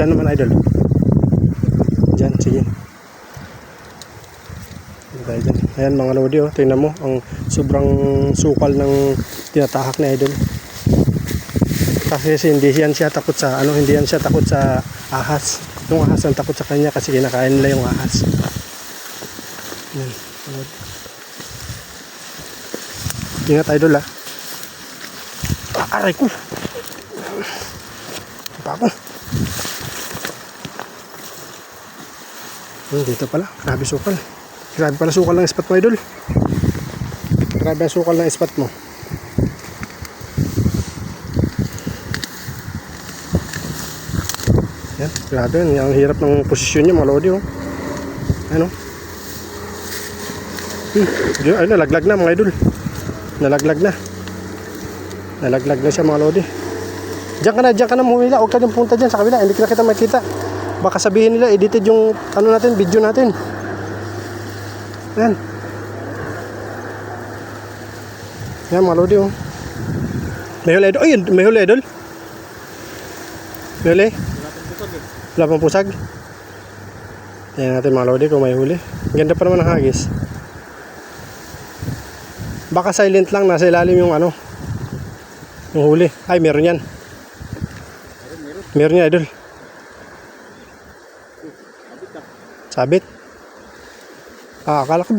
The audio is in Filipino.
Diyan naman idol. Diyan, sige. Tayo dyan. Ayan mga lodi, oh. Tingnan mo ang sobrang sukal ng tinatahak ni idol. Kasi hindi yan siya takot sa hindi yan siya takot sa ahas. Yung ahas ang takot sa kanya kasi kinakain nila yung ahas. Ayan. Ingat idol, ah. Aray ko. Pa ako. Dito pala, grabe sukal. Grabe pala sukal ng spot mo idol. Grabe ang sukal ng spot mo. Yan, grabe yan. Ang hirap ng posisyon niya mga lodi, oh. Ano? Ay, nalaglag na mga idol. Nalaglag na. Nalaglag na siya mga lodi. Diyan ka na humila. Huwag ka din punta dyan sa kabila. Hindi na kita makita. Baka sabihin nila, edited yung natin, video natin. Yan. Yan mga lodi, oh. May huli idol. Ay, may huli idol. May huli? Wala pang pusag. Yan natin mga lodi kung may huli. Ganda pa naman ang hagis. Baka silent lang. Nasa ilalim yung yung huli. Ay, meron yan. Meron yan idol. Sabit. Akala ko